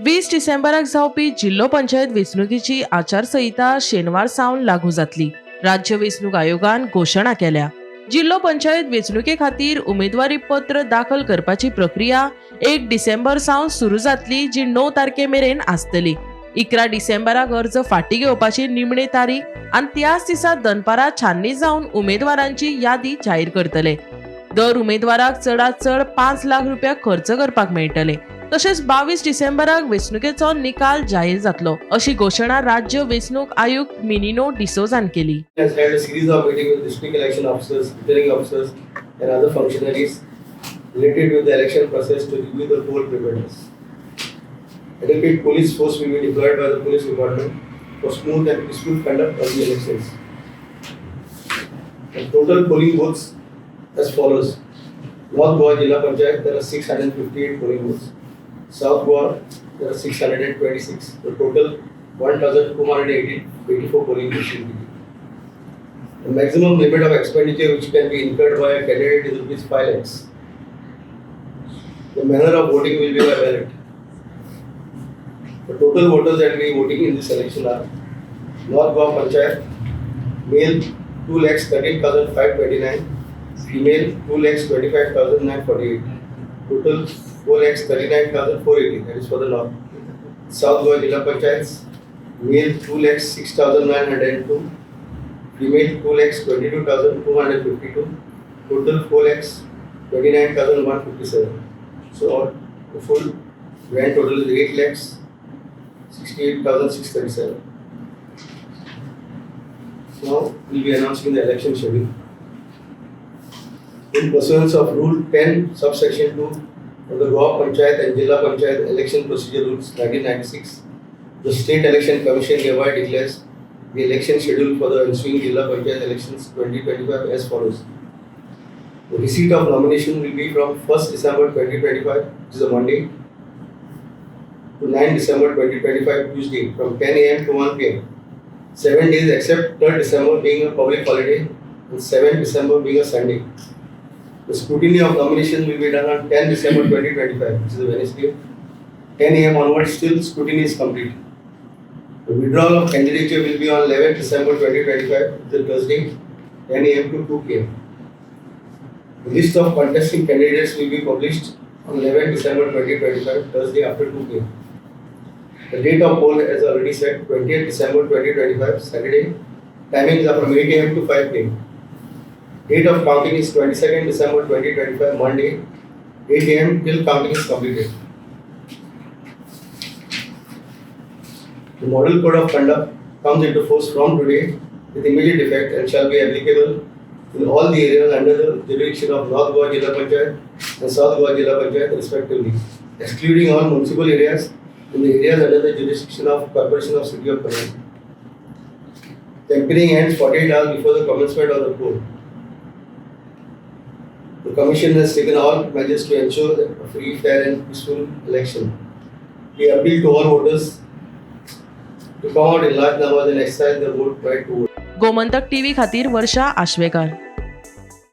20 डिसेंबराक जावपी जिल्लो पंचायत वेंचणुकेची आचारसंहिता शेनवार सावन लागू जातली. राज्य वेंचणूक आयोगान घोषणा केल्या. जिल्लो पंचायत वेंचणुके खातीर उमेदवारी पत्र दाखल करपाची प्रक्रिया 1 डिसेंबर सावन सुरू जातली, जी 9 तारखे मेरेन आसतली. 11 डिसेंबराक अर्ज फाटीं घेवपाची निमणी तारीख आनी त्याच दिसा दनपारां छाननी जावन उमेदवारांची यादी जाहीर करतले. दर उमेदवाराक चडांत चड 5 लाख रुपया खर्च करपाक मेळटले. तशेंच 22 डिसेंबराक वेंचणुकेचो निकाल जाहीर जातलो, अशी घोषणा राज्य वेंचणूक आयुक्त मिनिनो डिसोजान केली. has had a series of meetings with district election officers, returning officers, and other functionaries related with the election process to review the poll preparedness. Adequate police force will be deployed by the police department for smooth and peaceful conduct of the elections. The total polling booths as follows: North Goa Zilla Panchayat, there are 658 polling booths. South Goa, there are 626. The total 1,284 polling booths will be. The maximum limit of expenditure which can be incurred by a candidate is ₹5 lakhs. The manner of voting will be by ballot. The total voters that will be voting in this election are: North Goa Panchayat, male 2,13,529, female 2,25,948, total 4,39,480, that is for the North. South Goa Zilla Panchayats, male 2,06,902, female 2,22,252, total 4,29,157. So the full grand total is 8,68,637. Now we will be announcing the election schedule. In pursuance of Rule 10, subsection 2 of the Goa Panchayat and Zilla Panchayat Election Procedure Rules 1996, the State Election Commission hereby declares the election schedule for the ensuing Zilla Panchayat elections 2025 as follows. The receipt of nomination will be from 1st December 2025, which is a Monday, to 9 December 2025, Tuesday, from 10 a.m. to 1 p.m. 7 days except 3rd December being a public holiday and 7th December being a Sunday. The scrutiny of nomination will be done on 10 December 2025, which is a Wednesday. 10 a.m. onwards, still scrutiny is complete. The withdrawal of candidature will be on 11 December 2025, which is a Thursday, 10 a.m. to 2 p.m. The list of contesting candidates will be published on 11 December 2025, Thursday after 2 p.m. The date of poll, as already said, 20th December 2025, Saturday. Timings are from 8 a.m. to 5 p.m. Date of counting is 22nd December 2025, Monday, 8 a.m. till counting is completed. The Model Code of Conduct comes into force from today with immediate effect and shall be applicable in all the areas under the jurisdiction of North Goa Zilla Panchayat and South Goa Zilla Panchayat respectively, excluding all municipal areas in the areas under the jurisdiction of Corporation of City of Panchayat. Campaigning ends 48 hours before the commencement of the poll. The Commission has taken all measures to ensure a free, fair and peaceful election. We appeal to all voters to come out in large numbers and exercise their vote right to vote. Gomantak TV खातीर वर्षा आश्वेकर.